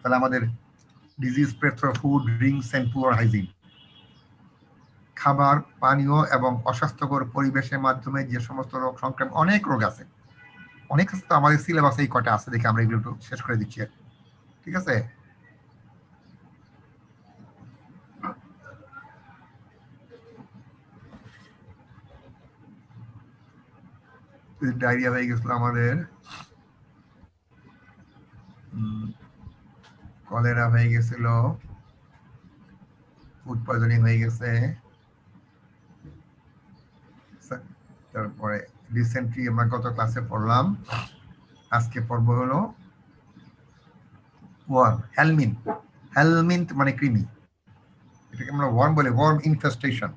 তাহলে আমাদের disease spread through food, drinks and poor hygiene, খাবার, পানীয় এবং অস্বাস্থ্যকর পরিবেশের মাধ্যমে যে সমস্ত রোগ সংক্রামক, অনেক রোগ আছে, অনেক আছে। তো আমাদের সিলেবাসে এই কটা আছে, দেখে আমরা এগুলো একটু শেষ করে দিচ্ছি, ঠিক আছে? ডায়রিয়া হয়ে গেছিল আমাদের, কলেরা হয়ে গেছিল, ফুড পয়জনিং হয়ে গেছে, তারপরে রিসেন্টলি আমরা গত ক্লাসে পড়লাম, আজকে পর্ব হলো ওয়ার্ম, হেলমিন্থ। হেলমিন্থ মানে কৃমি, এটাকে আমরা ওয়ার্ম বলি, ওয়ার্ম ইনফেস্টেশন।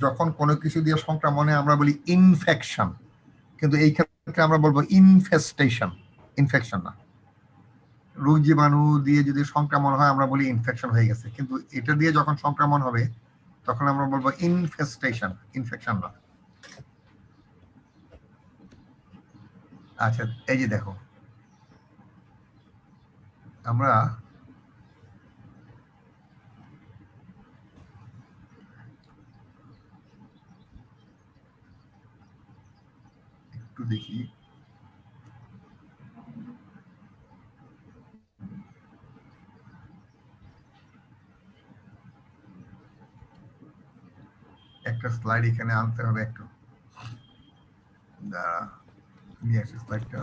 যখন কোনো কিছু দিয়ে সংক্রমণে আমরা বলি ইনফেকশন, কিন্তু এই ক্ষেত্রে আমরা বলবো ইনফেস্টেশন, ইনফেকশন না। রোগ জীবাণু দিয়ে যদি সংক্রমণ হয় আমরা বলি ইনফেকশন হয়ে গেছে, কিন্তু এটা দিয়ে যখন সংক্রমণ হবে তখন আমরা বলবো ইনফেস্টেশন, ইনফেকশন না। আচ্ছা, এই যে দেখো, আমরা একটু দেখি, একটা স্লাইড এখানে আনতে হবে, একটু নিয়ে আসি স্লাইডটা।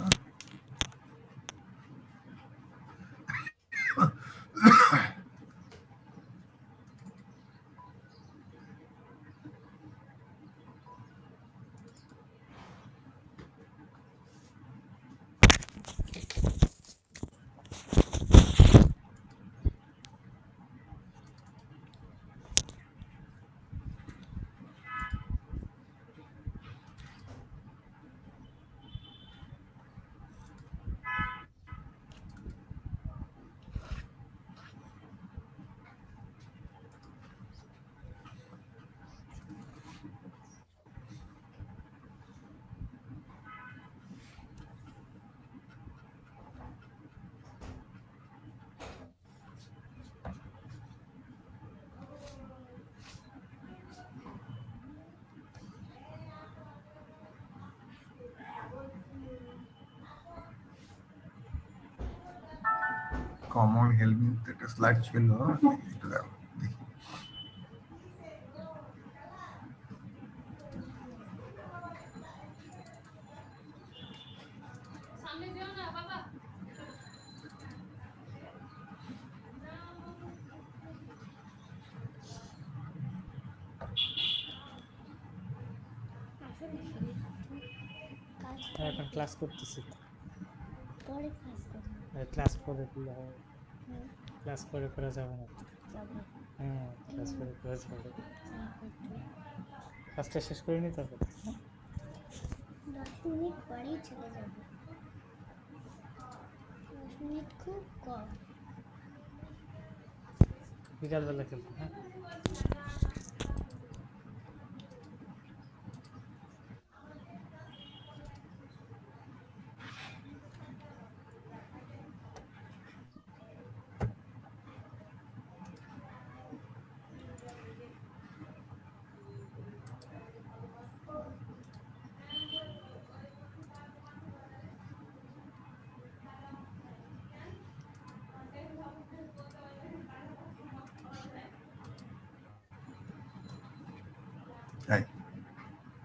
কমন হেলমিন্থ একটা স্লাইড ছিল, একটু দেখো, দেখি। এখন ক্লাস করতেছি, পরে ক্লাস করে দিলে হবে, ক্লাস করে করা যাবে না। হ্যাঁ, ক্লাস করে করা যাবে, ক্লাসটা শেষ করে নি, তারপর 10 মিনিট পরেই চলে যাব, 10 মিনিট খুব কম। বিকালবেলা খেলবো। হ্যাঁ,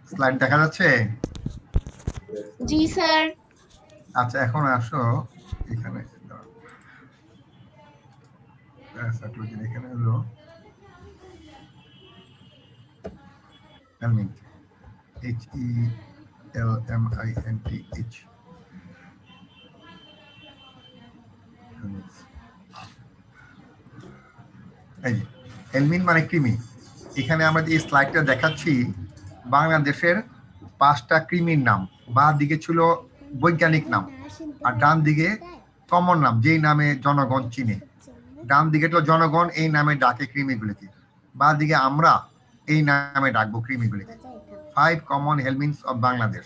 স্লাইড দেখা যাচ্ছে? জি স্যার। আচ্ছা, এখন আসো এখানে, এখানে হলো হেলমিন্থ, HELMINTH। এই যে হেলমিন্থ মানে কৃমি। এখানে আমরা যে স্লাইডটা দেখাচ্ছি বাংলাদেশের 5টা কৃমির নাম, বাঁ দিকে ছিল বৈজ্ঞানিক নাম, আর ডান দিকে কমন নাম, যেই নামে জনগণ চিনে। ডান দিকে তো জনগণ এই নামে ডাকে কৃমিগুলিকে, বাঁ দিকে আমরা এই নামে ডাকবো কৃমিগুলিকে। 5 কমন হেলমিন্থস অফ বাংলাদেশ।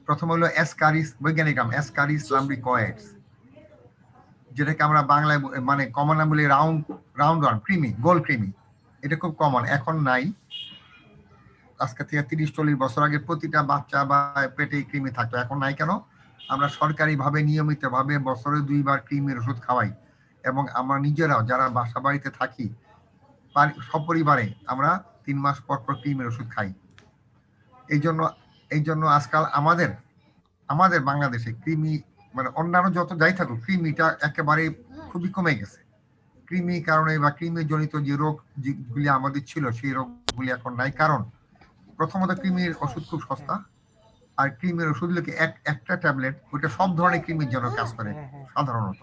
প্রথম হলো অ্যাসকারিস, বৈজ্ঞানিক নাম অ্যাসকারিস লাম্ব্রিকয়েডস। যেটাকে আমরা বাংলায় মানে কমন বলি রাউন্ড ওয়ার্ম, ক্রিমি, গোল ক্রিমি। এটা খুব কমন, এখন নাই। আজকে থেকে 30-40 বছর আগে প্রতিটা বাচ্চা বা পেটে কৃমি থাকতো, এখন নাই কেন? আমরা সরকারিভাবে নিয়মিতভাবে বছরে 2 বার কৃমির ওষুধ খাওয়াই, এবং আমরা নিজেরাও যারা বাসা বাড়িতে থাকি সপরিবারে আমরা 3 মাস পর পর কৃমির ওষুধ খাই। এই জন্য আজকাল আমাদের বাংলাদেশে কৃমি মানে অন্যান্য যত যাই থাকুক, কৃমিটা একেবারে খুবই কমে গেছে। কৃমির কারণে বা কৃমিজনিত যে রোগগুলি আমাদের ছিল সেই রোগগুলি এখন নাই। কারণ প্রথমত কৃমির ওষুধ খুব সস্তা, আর কৃমির ওষুধগুলোকে একটা ট্যাবলেট ওইটা সব ধরনের কৃমির জন্য কাজ করে সাধারণত।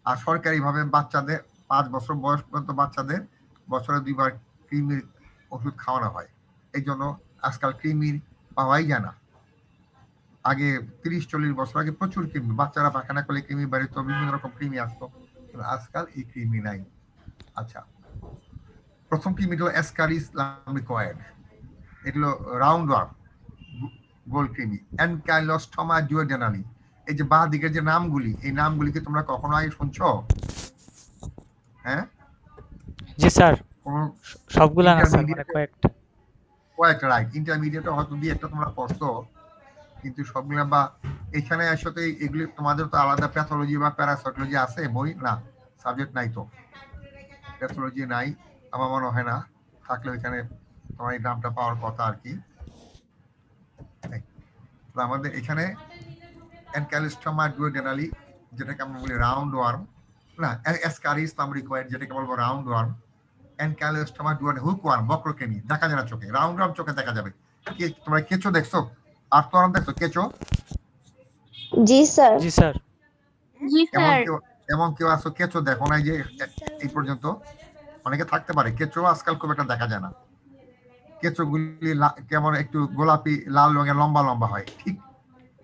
আর সরকারিভাবে বাচ্চাদের 5 বছর বয়স পর্যন্ত বাচ্চাদের বছরে 2 বার কৃমির ওষুধ খাওয়ানো হয়। এই জন্য আজকাল কৃমির পাওয়াই যায় না। আগে 30-40 বছর আগে প্রচুর কৃমি, বাচ্চারা পায়খানা করলে কৃমি বাড়িত, বিভিন্ন রকম কৃমি আসতো, আজকাল এই কৃমি নাই। আচ্ছা, প্রথম কৃমিটা হলো অ্যাসকারিস লাম্বিকয়েড, এগুলো রাউন্ড ওয়ার্ম, গোল কৃমি, অ্যানকাইলোস্টোমা ডুওডেনালি। এই যে বাঁ দিকের যে নামগুলি, এই নামগুলিকে তোমরা কখনো আগে শুনছো? হ্যাঁ জি স্যার, সবগুলা না স্যার, মানে কয়েকটা রাইট। ইন্টারমিডিয়েটে হয়তো দিয়ে একটা তোমরা পড়ছো, কিন্তু সবগুলা বা এখানে আসলে এগুলি তোমাদের তো আলাদা প্যাথোলজি বা প্যারাসাইটোলজি আছে বই? না, সাবজেক্ট নাই তো, প্যাথোলজি নাই আমার মনে হয় না, থাকলে এখানে তোমার এই নামটা পাওয়ার কথা আর কি। আমাদের এখানে অ্যানকাইলোস্টোমা ডুওডেনালি, যেটাকে আমরা বলি রাউন্ড ওয়ার্ম, না অ্যাসকারিস লাম্বিকয়েড যেটাকে বলবো round worm, ancylostoma duodenale hook worm, বক্রকৃমি, দেখা যায় না চোখে, রাউন্ড ওয়ার্ম চোখে দেখা যাবে। তোমরা কেঁচো দেখছো? আর্থওয়ার্ম দেখছো? কেঁচো? জি স্যার। জি স্যার। জি স্যার। এমন কেউ আছো কেঁচো দেখো নাই যে এই পর্যন্ত? অনেকে থাকতে পারে, কেঁচো আজকাল খুব একটা দেখা যায় না। কেঁচোগুলি কেমন একটু গোলাপি লাল রঙের লম্বা লম্বা হয়, ঠিক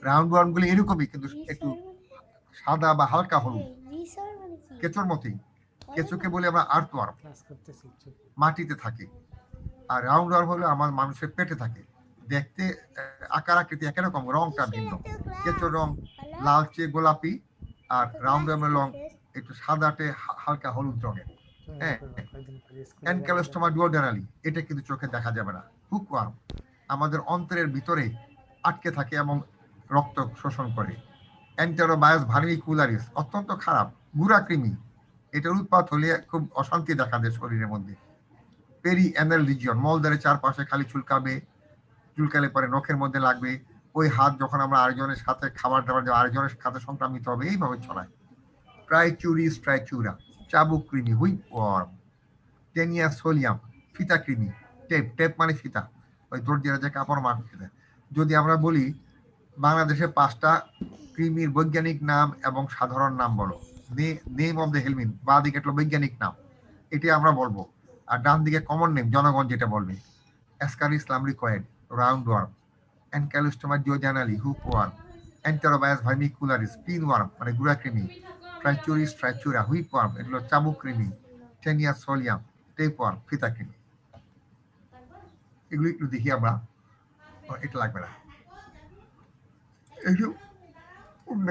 রাউন্ড ওয়ার্ম গুলি এরকমই, কিন্তু একটু সাদা বা হালকা হলুদ, কেঁচোর মতোই। কেঁচোকে বলি আমরা আর্থওয়ার্ম, মাটিতে থাকে। আর রাউন্ড ওয়ার্ম হলো আমার মানুষের পেটে থাকে, দেখতে আকার আকৃতি একই রকম, রংটা ভিন্ন। কেঁচোর রং লালচে গোলাপি, আর রাউন্ড ওয়ার্মের রং একটু সাদাটে হালকা হলুদ রঙের। হ্যাঁ, অ্যানকাইলোস্টোমা ডুওডেনালি, এটা কিন্তু চোখে দেখা যাবে না। হুক ওয়ার্ম আমাদের অন্তরের ভিতরে আটকে থাকে এবং রক্ত শোষণ করে। এন্টেরোবায়াস ভার্মিকুলারিস অত্যন্ত খারাপ গুড়া কৃমি, এটার উৎপাত হলে খুব অশান্তি দেখা দেয় শরীরের মধ্যে। পেরি অ্যানাল রিজিয়ন, মলদ্বারের চারপাশে খালি চুলকালে পরে নখের মধ্যে লাগবে, ওই হাত যখন আমরা আরেকজনের সাথে খাবার দাবার আরেকজনের সাথে সংক্রামিত হবে, এইভাবে ছড়ায়। ট্রাইচুরিস ট্রাইচুরা, চাবুক কৃমি, হুইপ ওয়ার্ম। টেনিয়া সোলিয়াম, ফিতা কৃমি, টেপ মানে ফিতা, ওই দর্জিরা যে কাপড় মারতে দেয়। যদি আমরা বলি বাংলাদেশে 5টা কৃমির বৈজ্ঞানিক নাম এবং সাধারণ নাম বলো, নেম অফ দ্য হেলমিন, বা দিকে বৈজ্ঞানিক নাম, এটি আমরা বলবো, আর ডান দিকে কমন নেম জনগণ যেটা বলবে। Ascaris lumbricoides, round worm, ancylostoma duodenale, hook worm, enterobius vermicularis, pin worm মানে গুড়া কৃমি, ট্রাইচুরিস ট্রাইচুরা, হুইপ ওয়ার্ম এগুলো চাবুক কৃমি, টেনিয়া সোলিয়াম, টেপ ওয়ার্ম, ফিতা কৃমি। এগুলো একটু দেখি আমরা, এটা লাগবে না,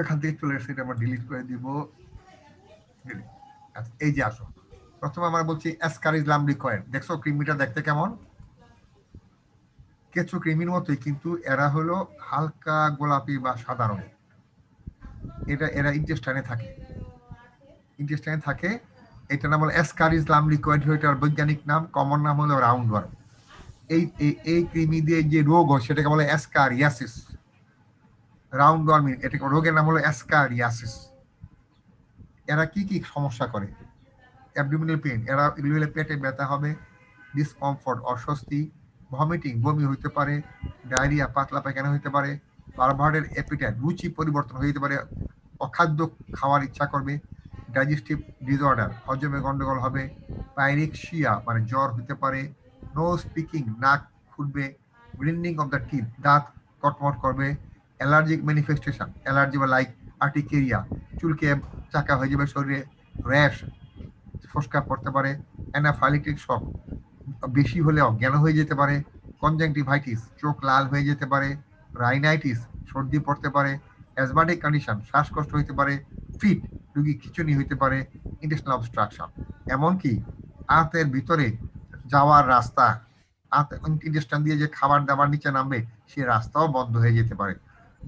এখান থেকে চলে এসে এটা আমরা ডিলিট করে দিব। এই যে আসো, প্রথমে আমরা বলছি অ্যাসকারিস লাম্বিকয়েড, দেখছো কৃমিটা দেখতে কেমন? কেঁচো কৃমির মতোই, কিন্তু এরা হলো হালকা গোলাপি বা সাদা রঙের। এরা ইন্টেস্টাইনে থাকে। এটার নাম হলো অ্যাসকারিস লাম্বিকয়েড, এটার বৈজ্ঞানিক নাম, কমন নাম হলো রাউন্ড ওয়ার্ম। এই কৃমি দিয়ে যে রোগ হয় সেটাকে বলে অ্যাসকারিয়াসিস। রাউন্ড ওয়ার্ম এটা রোগের নাম হলো অ্যাসকারিয়াসিস। এরা কি সমস্যা করে? অ্যাবডোমিনাল পেইন, এগুলো হলে পেটে ব্যথা হবে, ডিসকমফর্ট অস্বস্তি, ভমিটিং বমি হইতে পারে, ডায়রিয়া পাতলা পায়খানা হইতে পারে, পারভার্টেড অ্যাপিটাইট রুচি পরিবর্তন হইতে পারে, অখাদ্য খাওয়ার ইচ্ছা করবে, ডাইজেস্টিভ ডিসঅর্ডার হজমে গন্ডগোল হবে, পাইরেক্সিয়া মানে জ্বর হইতে পারে, নো স্পিকিং নাক ফুটবে, গ্রিন্ডিং অফ দ্য টিথ দাঁত কটমট করবে, অ্যালার্জিক ম্যানিফেস্টেশন অ্যালার্জি বা লাইক আর্টিকেরিয়া চুলকে চাকা হয়ে যাবে শরীরে, র্যাশ ফোসকা পড়তে পারে, অ্যানাফাইলেটিক শক বেশি হলে অজ্ঞান হয়ে যেতে পারে, কনজাংটিভাইটিস চোখ লাল হয়ে যেতে পারে, রাইনাইটিস সর্দি পড়তে পারে, অ্যাজমাটিক কন্ডিশন শ্বাসকষ্ট হইতে পারে, ফিট রোগী খিঁচুনি হইতে পারে, ইন্টেস্টাইনাল অবস্ট্রাকশন, এমনকি আঁতের ভিতরে যাওয়ার রাস্তা, ইন্টেস্টাইন দিয়ে যে খাবার দাবার নিচে নামবে সেই রাস্তাও বন্ধ হয়ে যেতে পারে।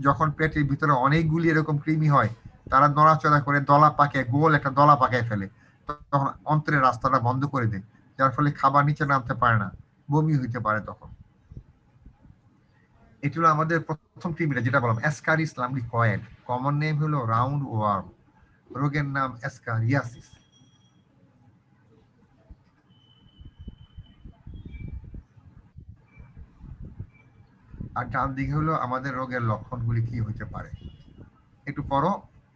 যখন পেটের ভিতরে অনেকগুলি এরকম কৃমি হয়, তারা নড়াচড়া করে দলা পাকে, গোল একটা দলা পাকায় ফেলে, তখন অন্ত্রের রাস্তাটা বন্ধ করে দেয়, যার ফলে খাবার নিচে নামতে পারে না, বমি হইতে পারে। তখন এটি হলো আমাদের প্রথম কৃমিটা, যেটা বললাম অ্যাসকারিস লাম্বিকয়েড, কমন নেম হলো রাউন্ড ওয়ার্ম, রোগের নাম অ্যাসকারিয়াসিস। আর ডান দিকে হলো আমাদের রোগের লক্ষণগুলি কি হতে পারে। একটু পড়ো,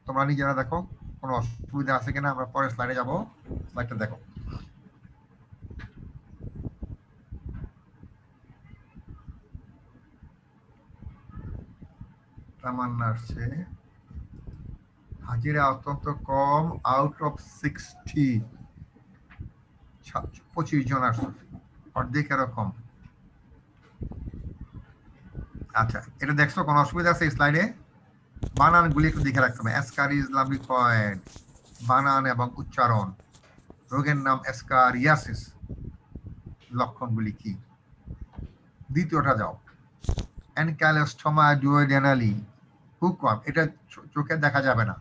তোমরা নিজেরা দেখো কোনো অসুবিধা আছে কিনা। আমরা পরের স্লাইডে যাবো, স্লাইডটা দেখো। তামান্না আসছে, হাজিরা অত্যন্ত কম, আউট অফ 60 25 জন আসছে, অর্ধেক এরকম। আচ্ছা, এটা দেখছো কোনো অসুবিধা আছে স্লাইডে? বানানগুলি একটু দেখে রাখতে হবে, অ্যাসকারিস লাম্বিকয়েড, বানান এবং উচ্চারণ। রোগের নাম অ্যাসকারিয়াসিস, লক্ষণগুলি কি। দ্বিতীয়টা যাও, অ্যানকাইলোস্টোমা ডুওডেনালি, খুব কম, এটা চোখে দেখা যাবে না,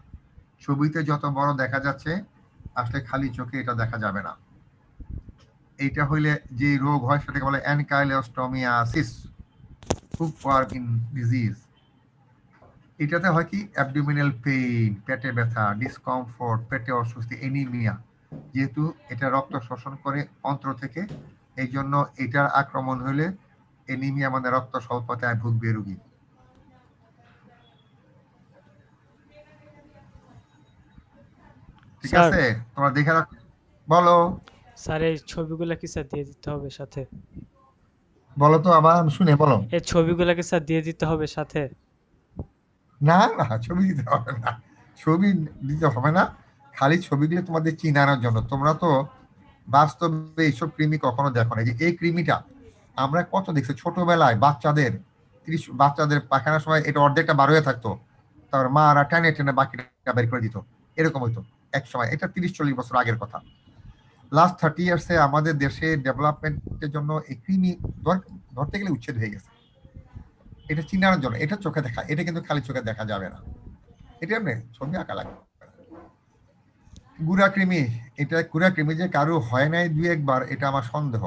ছবিতে যত বড় দেখা যাচ্ছে আসলে খালি চোখে এটা দেখা যাবে না। এইটা হইলে যে রোগ হয় সেটাকে বলে অ্যানকাইলোস্টোমিয়াসিস, খুব কম ইন ডিজিজ। এটাতে হয় কি, অ্যাবডোমিনাল পেইন, পেটে ব্যথা, ডিসকমফোর্ট, পেটে অস্বস্তি, এনিমিয়া, যেহেতু এটা রক্ত শোষণ করে অন্ত্র থেকে, এই জন্য এটার আক্রমণ হলে এনিমিয়া মানে রক্ত স্বল্পতায় ভুগবে রোগী। ঠিক আছে, তোমরা দেখে রাখো। বলো স্যার, এই ছবিগুলো কি স্যার দিয়ে দিতে হবে সাথে? বলো তো আবার শুনে বলো। এই ছবিগুলো কি স্যার দিয়ে দিতে হবে সাথে? না না, ছবি দিতে হবে না, ছবি দিতে হবে না, খালি ছবিগুলো তোমাদের চিনানোর জন্য। তোমরা তো বাস্তবে এইসব কৃমি কখনো দেখো না। যে এই কৃমিটা আমরা কত দেখছি ছোটবেলায়, বাচ্চাদের পায়খানার সময় এটা অর্ধেকটা বার হয়ে থাকতো, তারপর মারা টেনে টেনে বাকিটা বের করে দিত, এরকম হইতো এক সময়। এটা 30-40 বছর আগের কথা। লাস্ট 30 ইয়ার্সে আমাদের দেশে ডেভেলপমেন্টের জন্য এই কৃমি ধরতে গেলে উচ্ছেদ হয়ে গেছে। এটা চিনানোর জন্য, এটা চোখে দেখা, এটা কিন্তু খালি চোখে দেখা যাবে না, এটা এমনি ছবি আঁকা লাগবে। গুড়া কৃমি, এটা গুড়া কৃমি যে কারো হয় নাই 2-1 বার, এটা আমার সন্দেহ।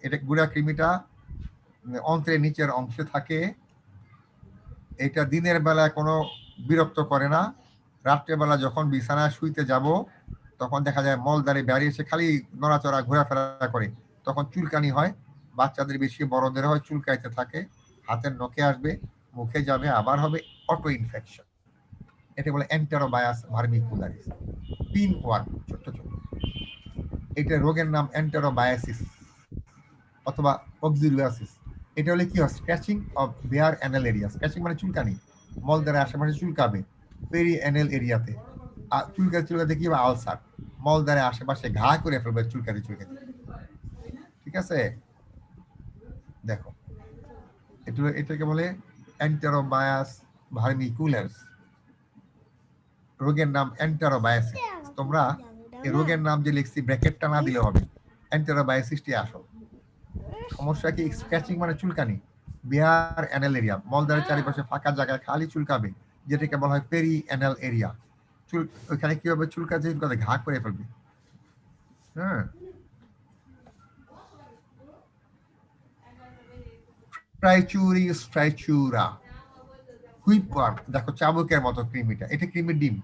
এটা গুড়া কৃমিটা অন্ত্রের নিচের অংশে থাকে, এটা দিনের বেলা কোনো বিরক্ত করে না, রাত্রেবেলা যখন বিছানায় শুইতে যাব তখন দেখা যায় মলদারে বেরিয়ে এসে খালি নড়াচড়া ঘোরাফেরা করে, তখন চুলকানি হয়, বাচ্চাদের বেশি, বড়দের হয়, চুলকাইতে থাকে, হাতের নখে আসবে, মুখে যাবে, আবার হবে, অটো ইনফেকশন। এটা বলে এন্টেরোবায়াস ভার্মিকুলারিস, পিন ওয়ার্ম, ছোট্ট ছোট। এটা রোগের নাম এন্টেরোবায়াসিস অথবা অক্সিলিয়াসিস। এটা হলে কি হয়, scratching of bare anal area, scratching মানে চুলকানি, মলদ্বারের আশেপাশে চুলকাবে, পেরি অ্যানাল এরিয়াতে, চুলকাতে কি হবে, আলসার, মলদ্বারের আশেপাশে ঘা করে ফেলবে চুলকাতে। ঠিক আছে, দেখো এটাকে বলে এন্টেরোবায়াস ভার্মিকুলারিস, রোগের নাম এন্টেরোবায়াসিস। তোমরা এই রোগের নাম যে লিখছি ব্র্যাকেটটা না দিলে হবে, এন্টেরোবায়াসিসটি আসল। সমস্যা কি, স্ক্র্যাচিং মানে চুলকানি, বেয়ার অ্যানাল এরিয়া, মলদ্বারের চারিপাশে ফাঁকা জায়গায় খালি চুলকাবে, যেটাকে বলা হয় পেরি অ্যানাল এরিয়া। ওইখানে কি হবে, চুলকাতে ঘা করে ফেলবে। হ্যাঁ, স্ট্রাইচুরা, হুইপওয়ার্ম, দেখো চাবুকের মতো কৃমিটা, এটা কৃমির ডিম,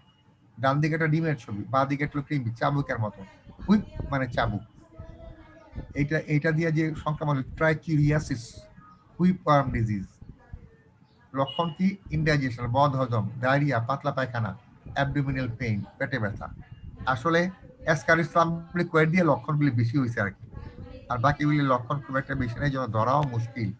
ডান দিকে একটা ডিমের ছবি, বাঁ দিকে একটা কৃমি চাবুকের মতো, হুইপ মানে চাবুক। এটা দিয়ে যে সংক্রমণ, ট্রাইচুরিয়াসিস, হুইপওয়ার্ম ডিজিজ। লক্ষণ কি, ইনডাইজেশন, বদহজম, ডায়রিয়া, পাতলা পায়খানা, অ্যাবডোমিনাল পেইন, পেটে ব্যথা। আসলে অ্যাসকারিস লাম্বিকয়েড দিয়ে লক্ষণগুলি বেশি হয়েছে আর কি, আর বাকিগুলি লক্ষণ খুব একটা বেশি নেই, যেন ধরাও মুশকিল।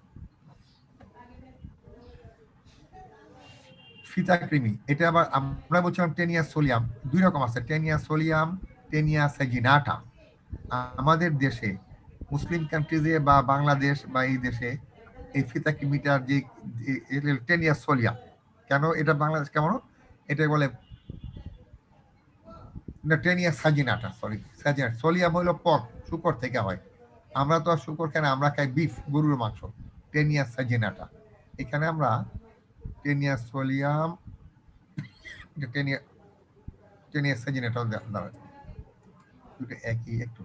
ফিতা কৃমি, এটা আবার আমরা বলছিলাম টেনিয়া সোলিয়াম, 2 রকম আছে, টেনিয়া সোলিয়াম, টেনিয়া সেজিনাটা। আমাদের দেশে মুসলিম কান্ট্রিজে বা বাংলাদেশ বা এই দেশে এই ফিতা কৃমিটার যে টেনিয়া সোলিয়াম, কেন এটা বাংলাদেশ কেমন, এটা বলে না টেনিয়া সাজিনাটা, সরি সাজিনা। সোলিয়াম হলো পক, শুকর থেকে হয়। আমরা তো আর শুকর খাই না, আমরা খাই বিফ, গরুর মাংস। টেনিয়া সাজিনাটা, এখানে আমরা টেনিয়া সোলিয়াম, টেনিয়া টেনিয়া সাজিনাটাও দাঁড়ায়, দুটো একই। একটু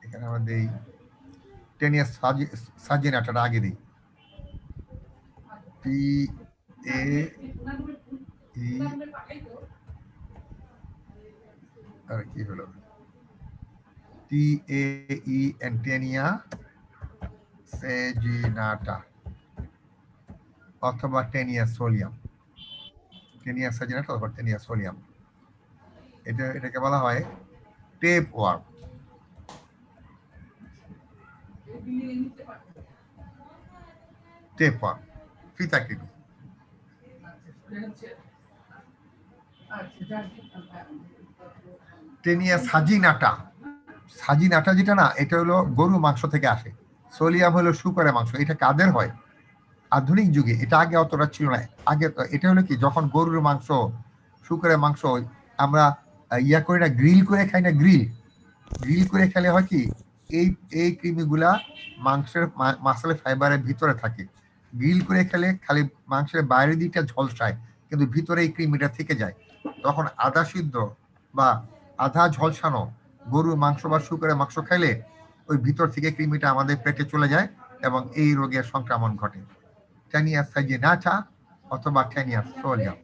এখানে আমরা দিই টেনিয়া সাজিনাটাটা আগে দিই, টি এ ই, আর কি হলো টি এ ই এন, টেনিয়া সেজিনাটা অথবা টেনিয়া সোলিয়াম। টেনিয়া সাজিনাটা অথবা টেনিয়া সোলিয়াম, এটাকে বলা হয় টেপ ওয়ার্ম। টেপ ওয়ার্ম, ফিতাকৃমি। টেনিয়া সাজিনাটা, সাজিনাটা যেটা না, এটা হলো গরু মাংস থেকে আসে। সোলিয়াম হলো শুকরের মাংস। এটা কাদের হয়? আধুনিক যুগে, এটা আগে অতটা ছিল না। আগে এটা হলো কি, যখন গরুর মাংস, শুকরের মাংস আমরা ইয়া করি না, গ্রিল করে খাই না, গ্রিল করে খেলে হয় কি, এই এই কৃমিগুলা মাংসের মাসেলের ফাইবারের ভিতরে থাকে। গ্রিল করে খেলে খালি মাংসের বাইরের দিকটা ঝলসায়, কিন্তু ভিতরে এই কৃমিটা থেকে যায়। তখন আধা সিদ্ধ বা আধা ঝলসানো গরুর মাংস বা শুকরের মাংস খাইলে ওই ভিতর থেকে কৃমিটা আমাদের পেটে চলে যায় এবং এই রোগের সংক্রমণ ঘটে। টেনিয়া সাজিনাটা অথবা টেনিয়া সোলিয়াম।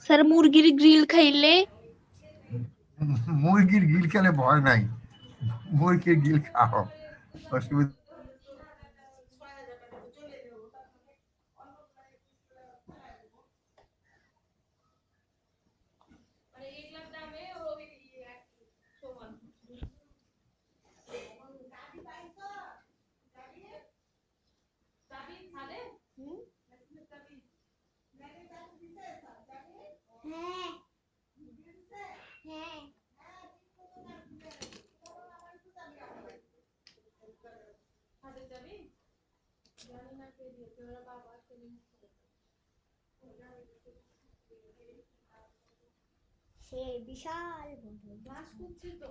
স্যার মুরগির গ্রিল খাইলে? মুরগির গিল খেলে ভয় নাই, মুরগির গিল খাও, অসুবিধা। হ্যাঁ হ্যাঁ সে বিশাল বাস করছে তো।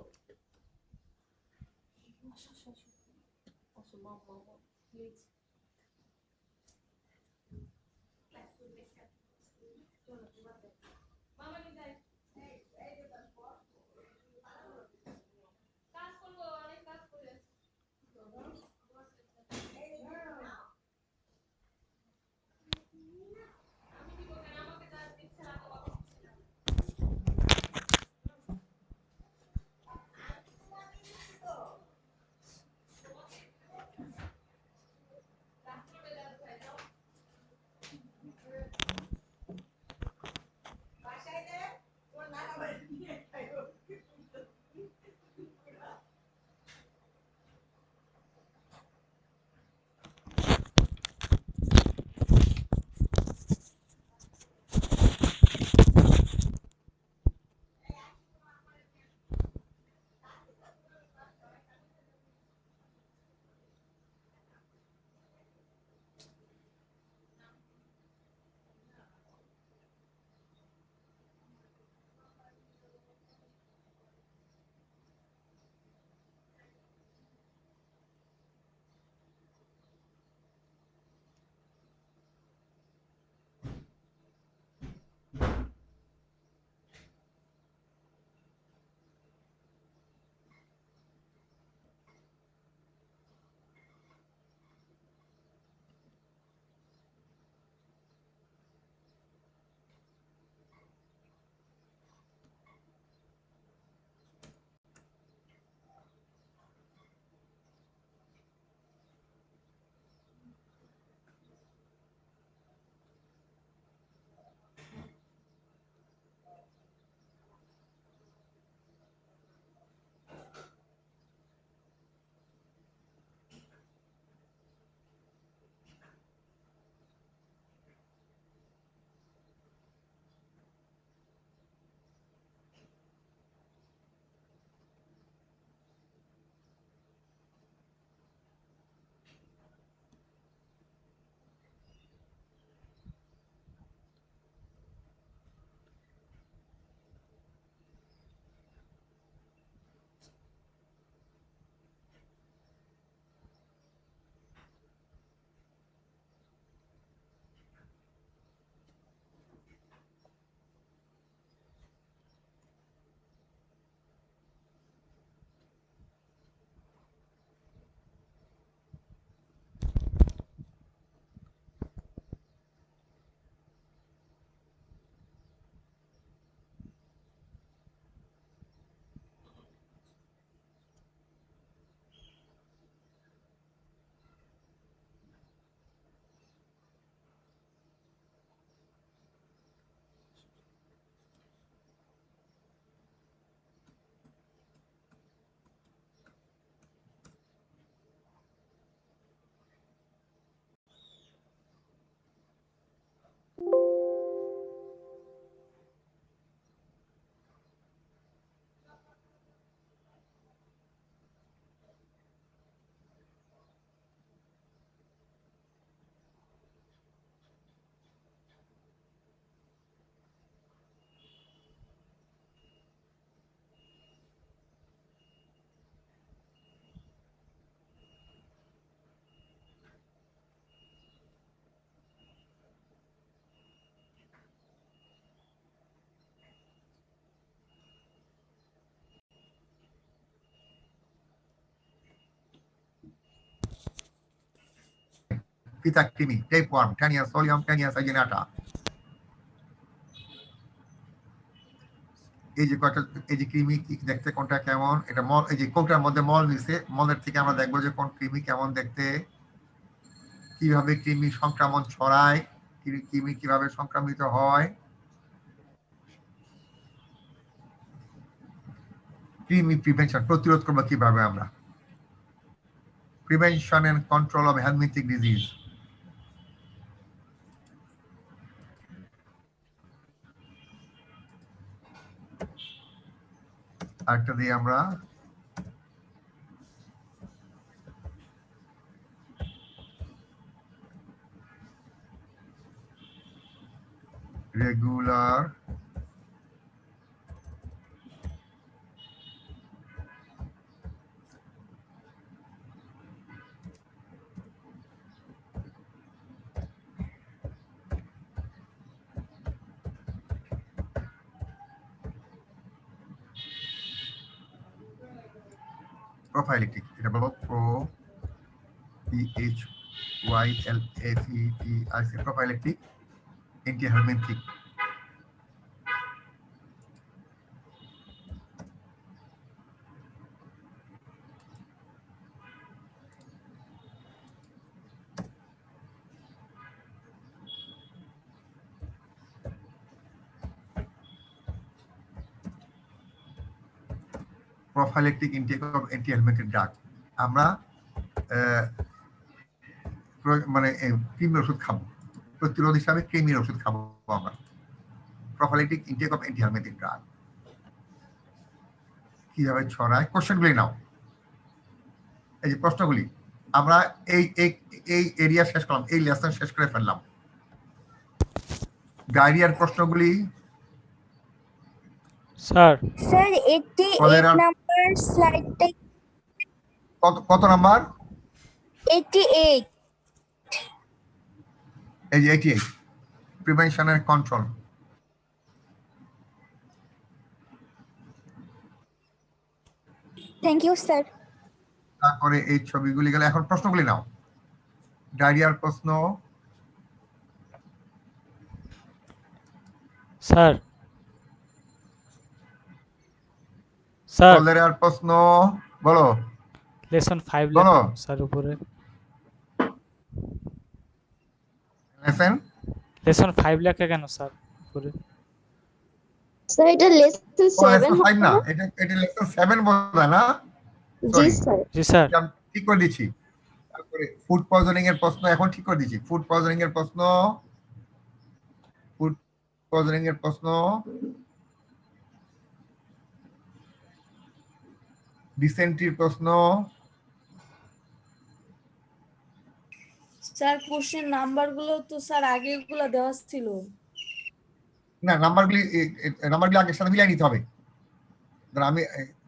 পিতা কৃমি, টেপওয়ার্ম, ট্যানিয়া সোলিয়াম, ট্যানিয়া সাইজিনাটা। এই যে কয়টা, এই যে কৃমি দেখতে কোনটা কেমন, এটা মল, এই যে কোনটার মধ্যে মল নিছে, মলের থেকে আমরা দেখবো যে কোন কৃমি কেমন দেখতে, কিভাবে কৃমি সংক্রমণ ছড়ায়, কৃমি কিভাবে সংক্রামিত হয়, কৃমি প্রিভেনশন, প্রতিরোধ করবো কিভাবে আমরা, prevention and control of helminthic disease. আরেকটা দিয়ে আমরা রেগুলার প্রোফাইলেটিক, এটা বলবো PHYLACTIC, prophylactic anti helminthic. Prophylactic intake of anti helminthic drug, আমরা মানে কৃমির ওষুধ খাবো, প্রতিরোধ হিসাবে কৃমির ওষুধ খাবো আমরা। Prophylactic intake of anti helminthic drug কিভাবে ছড়ায়, কোশ্চেনগুলি নাও, এই যে প্রশ্নগুলি আমরা এই এই এরিয়া শেষ করলাম, এই লেসন শেষ করে ফেললাম। ডায়রিয়ার প্রশ্নগুলি স্যার। স্যার 88 নাম্বার স্লাইডটা কত নাম্বার? 88। এই যে 88, prevention and control. Thank you sir. তারপরে এই ছবিগুলি গেলে, এখন প্রশ্নগুলি নাও। ডায়রিয়ার প্রশ্ন স্যার। স্যার কলেরার প্রশ্ন বলো। লেসন 5 বলো স্যার উপরে। লেসন 5 লেখা কেন স্যার উপরে? স্যার এটা লেসন 7 5 না, এটা লেসন 7 বলা না। জি স্যার। জি স্যার। ঠিক করে দিচ্ছি। তারপরে ফুড পয়জনিং এর প্রশ্ন এখন ঠিক করে দিচ্ছি। ফুড পয়জনিং এর প্রশ্ন, ফুড পয়জনিং এর প্রশ্ন, ডিসেন্ট্রির প্রশ্ন। স্যার কোশ্চেন নাম্বারগুলো তো স্যার আগেরগুলো দেওয়া ছিল না, নাম্বারগুলি আগের সাথে মিলিয়ে নিতে হবে। আমি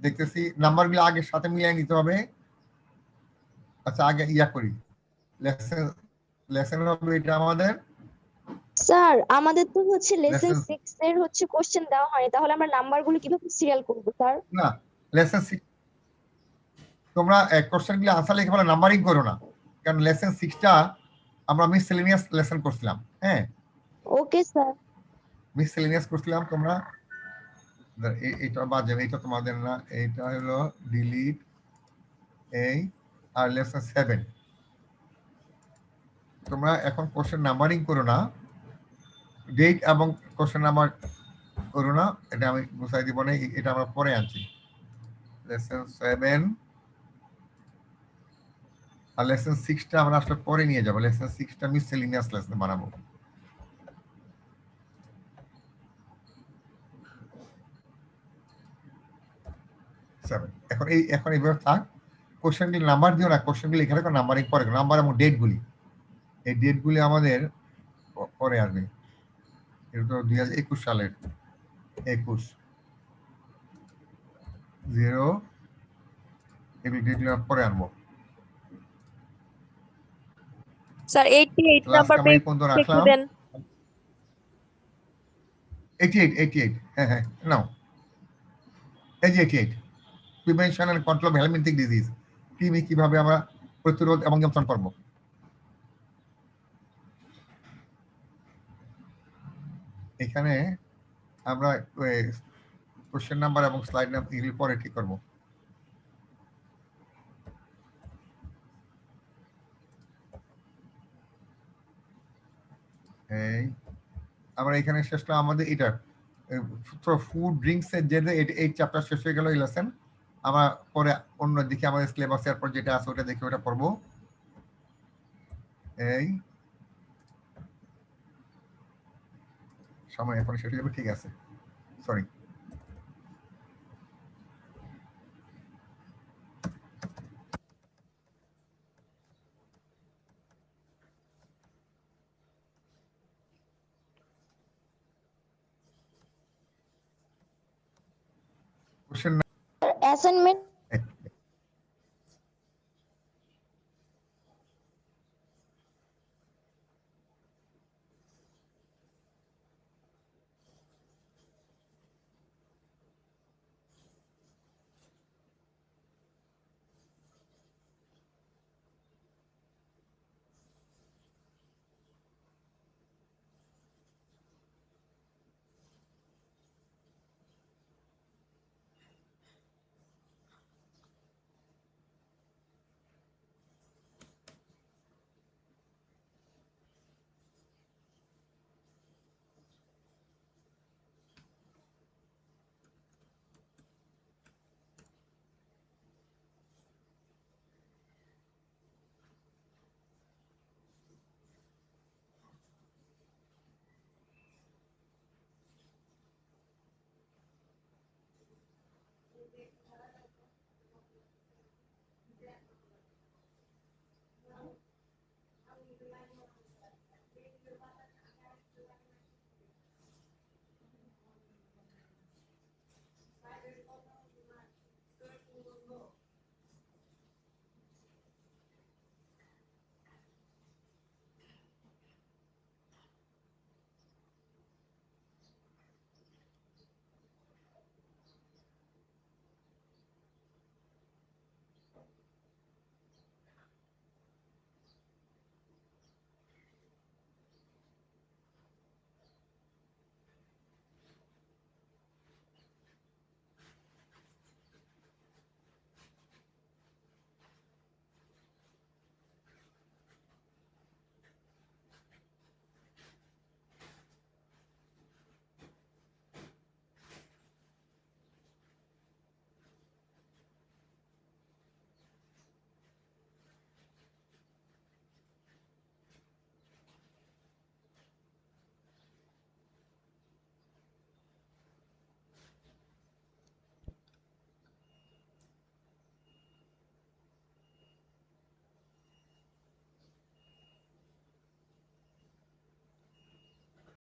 দেখতেছি নাম্বারগুলো আগের সাথে মিলিয়ে নিতে হবে। আচ্ছা আগে ইয়া করি, লেসন হবে এটা আমাদের। স্যার আমাদের তো হচ্ছে লেসন 6 এর হচ্ছে কোশ্চেন দেওয়া হয়, তাহলে আমরা নাম্বারগুলো কিভাবে সিরিয়াল করব স্যার? না, লেসন 6 তোমরা কোশ্চেনগুলো আনসার লিখে বলে নাম্বারিং করো না, কারণ লেসন 6টা আমরা মিসসেলেনিয়াস লেসন করছিলাম। হ্যাঁ ওকে স্যার। মিসসেলেনিয়াস করছিলাম, তোমরা এইটা বাদ যাবে, এইটা তোমাদের না, এইটা হলো ডিলিট এই। আর লেসন 7 তোমরা এখন কোশ্চেন নাম্বারিং করো না, ডেট এবং কোশ্চেন নাম্বার করো না, এটা আমি বুঝাই দিব না, এটা আমরা পরে আনছি। লেসন 7 আর লেসন 6টা আমরা আসলে পরে নিয়ে যাবো। লেসন 6টা মিসসেলেনিয়াস লেসন বানাবো। এখন এইভাবে থাক, কোশ্চেনগুলি নাম্বার দিও না, কোশ্চেনগুলি এখানে নাম্বারিং পরে, নাম্বার এবং ডেটগুলি, এই ডেটগুলি আমাদের পরে আসবে। এটা তো 2021 সালের 21 0, এগুলি ডেটগুলি পরে আনবো। স্যার 88 নাম্বার পেজ থেকে দেন। 88 হ্যাঁ হ্যাঁ নাও, এই যে 88 prevention and control of helminthic disease, কৃমি কিভাবে আমরা প্রতিরোধ এবং নিয়ন্ত্রণ করব। এখানে আমরা কোশ্চেন নাম্বার এবং স্লাইড নাম্বার এগুলি পরে ঠিক করব। এই আমরা এখানে শেষ করলাম আমাদের এটা ফুড ড্রিঙ্কস এর যে এই চ্যাপ্টার শেষ হয়ে গেল এই লেসন। আমরা পরে অন্য দিকে আমাদের সিলেবাসের পর যেটা আছে ওটা দেখে ওটা পড়বো। এই সময় এখন শেষ হয়ে যাবে, ঠিক আছে, সরি। Question assignment